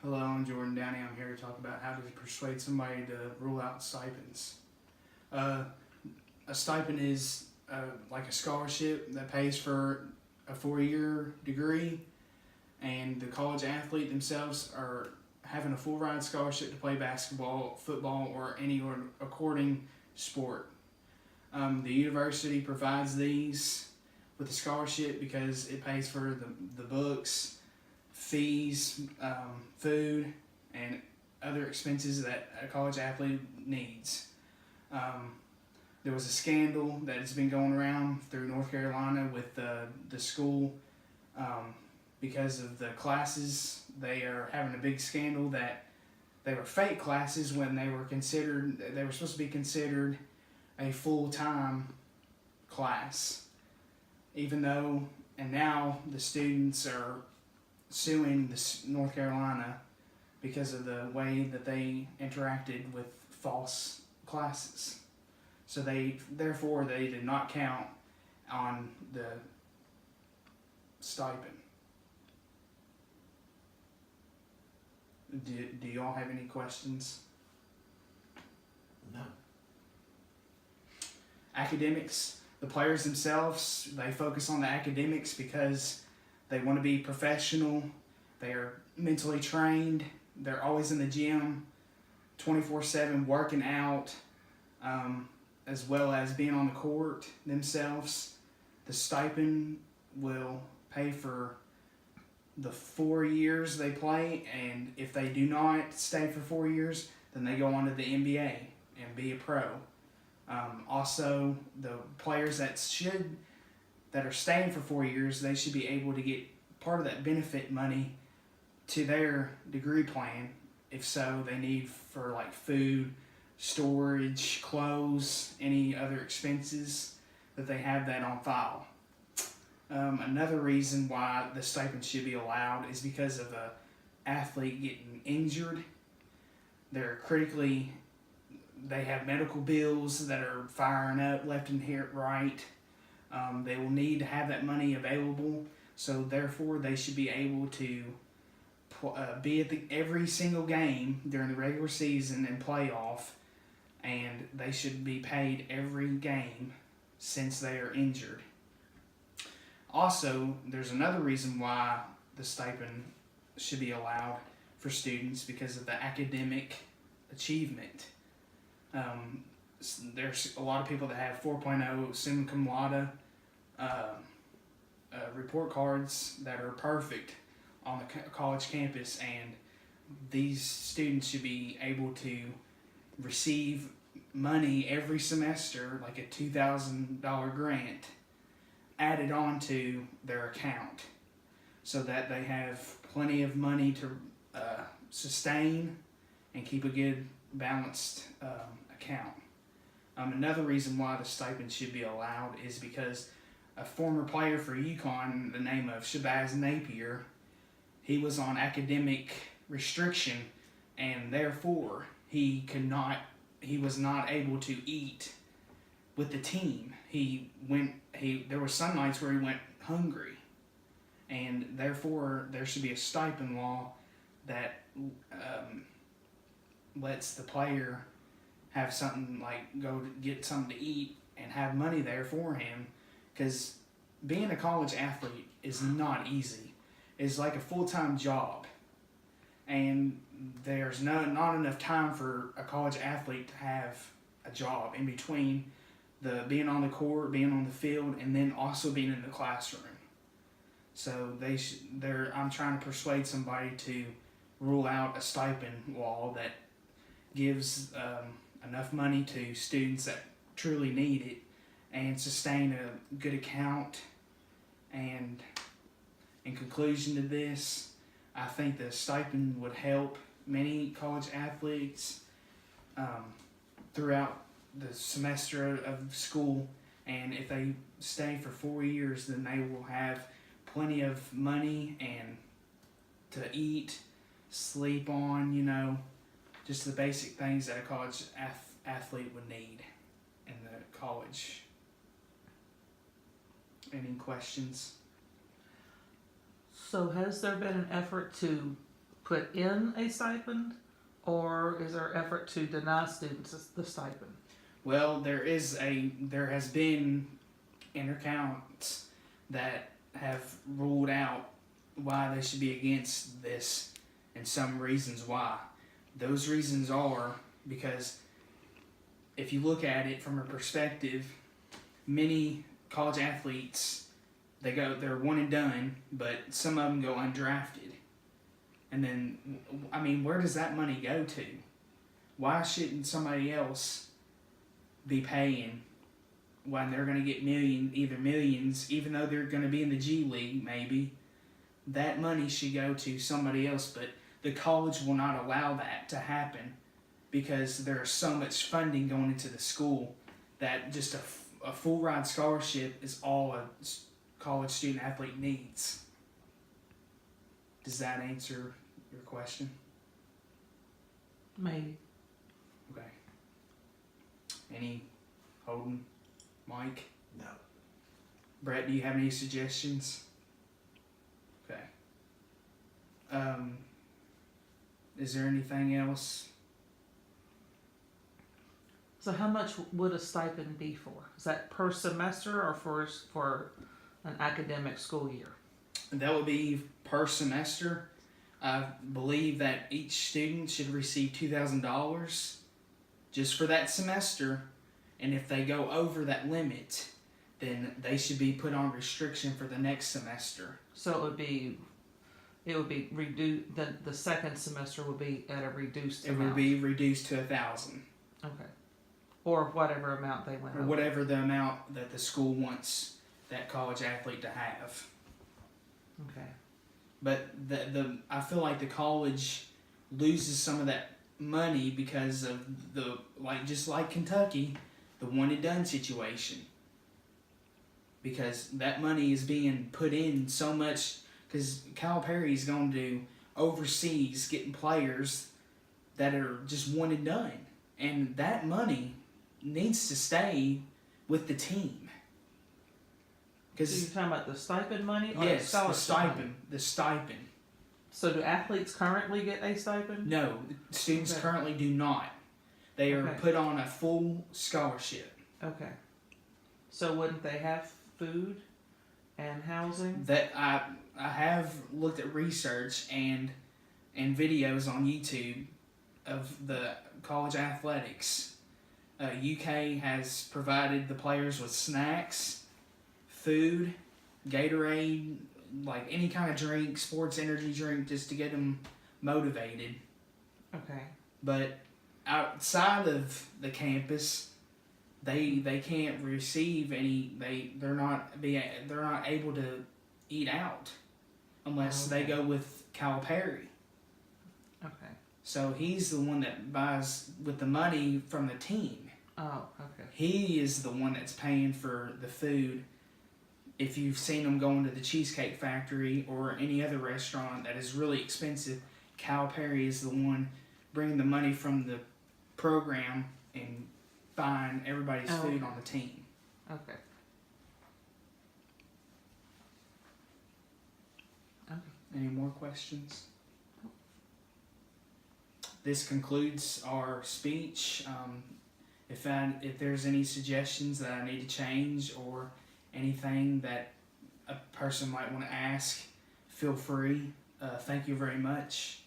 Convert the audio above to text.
Hello, I'm Jordan Downey. I'm here to talk about how to persuade somebody to rule out stipends. Uh, a stipend is like a scholarship that pays for a 4-year degree, and the college athlete themselves are having a full ride scholarship to play basketball, football, or any according sport. The university provides these with a scholarship because it pays for the books, fees, food, and other expenses that a college athlete needs. There was a scandal that has been going around through North Carolina with the school because of the classes. They are having a big scandal that they were fake classes when they were supposed to be considered a full-time class, even though, and now the students are suing North Carolina because of the way that they interacted with false classes. So therefore they did not count on the stipend. Do y'all have any questions? No. Academics, the players themselves, they focus on the academics because they want to be professional. They are mentally trained. They're always in the gym 24/7 working out, as well as being on the court themselves. The stipend will pay for the 4 years they play, and if they do not stay for 4 years, then they go on to the NBA and be a pro. Also, the players that are staying for 4 years, they should be able to get part of that benefit money to their degree plan. If so, they need for like food, storage, clothes, any other expenses that they have that on file. Another reason why the stipend should be allowed is because of an athlete getting injured. They have medical bills that are firing up left and right. They will need to have that money available, so therefore they should be able to be at every single game during the regular season and playoff, and they should be paid every game since they are injured. Also, there's another reason why the stipend should be allowed for students because of the academic achievement. There's a lot of people that have 4.0 summa cum laude report cards that are perfect on the college campus, and these students should be able to receive money every semester, like a $2,000 grant, added on to their account so that they have plenty of money to sustain and keep a good balanced account. Another reason why the stipend should be allowed is because a former player for UConn, the name of Shabazz Napier, he was on academic restriction, and therefore he was not able to eat with the team. There were some nights where he went hungry, and therefore there should be a stipend law that lets the player have something, like go to get something to eat and have money there for him, because being a college athlete is not easy. It's like a full-time job, and there's not enough time for a college athlete to have a job in between being on the court, being on the field, and then also being in the classroom. So I'm trying to persuade somebody to rule out a stipend law that gives enough money to students that truly need it and sustain a good account. And in conclusion to this, I think the stipend would help many college athletes throughout the semester of school, and if they stay for 4 years, then they will have plenty of money and to eat, sleep on, just the basic things that a college athlete would need in the college. Any questions? So has there been an effort to put in a stipend, or is there effort to deny students the stipend? Well, there has been intercounts that have ruled out why they should be against this, and some reasons why. Those reasons are because if you look at it from a perspective, many college athletes, they're one and done, but some of them go undrafted. And then, I mean, where does that money go to? Why shouldn't somebody else be paying when they're going to get millions, even though they're going to be in the G League maybe? That money should go to somebody else, but the college will not allow that to happen because there's so much funding going into the school that just a full ride scholarship is all a college student athlete needs. Does that answer your question? Maybe. Okay. Any Holden, Mike, No. Brett? Do you have any suggestions? Okay. Is there anything else? So how much would a stipend be for? Is that per semester or for an academic school year? That would be per semester. I believe that each student should receive $2,000 just for that semester, and if they go over that limit, then they should be put on restriction for the next semester. So it would be reduced. The second semester would be at a reduced amount. It would be reduced to 1,000, Okay. Or whatever amount they went or over. whatever the amount that the school wants that college athlete to have. Okay. But I feel like the college loses some of that money because of just like Kentucky, the one and done situation. Because that money is being put in so much, because Calipari's going to overseas getting players that are just one and done, and that money needs to stay with the team. So you're talking about the stipend money or Yes, the the scholarship money? The stipend. So do athletes currently get a stipend? No, students Okay. currently do not. They are Okay. put on a full scholarship. Okay. So wouldn't they have food and housing? That I have looked at research and videos on YouTube of the college athletics. UK has provided the players with snacks, food, Gatorade, like any kind of drink, sports energy drink, just to get them motivated. Okay. But outside of the campus, they can't receive any. They're not able to eat out unless they go with Calipari. Okay. So he's the one that buys with the money from the team. Oh, okay. He is the one that's paying for the food. If you've seen him going to the Cheesecake Factory or any other restaurant that is really expensive, Calipari is the one bringing the money from the program and buying everybody's food on the team. Okay. Okay. Any more questions? This concludes our speech. If there's any suggestions that I need to change or anything that a person might want to ask, feel free. Thank you very much.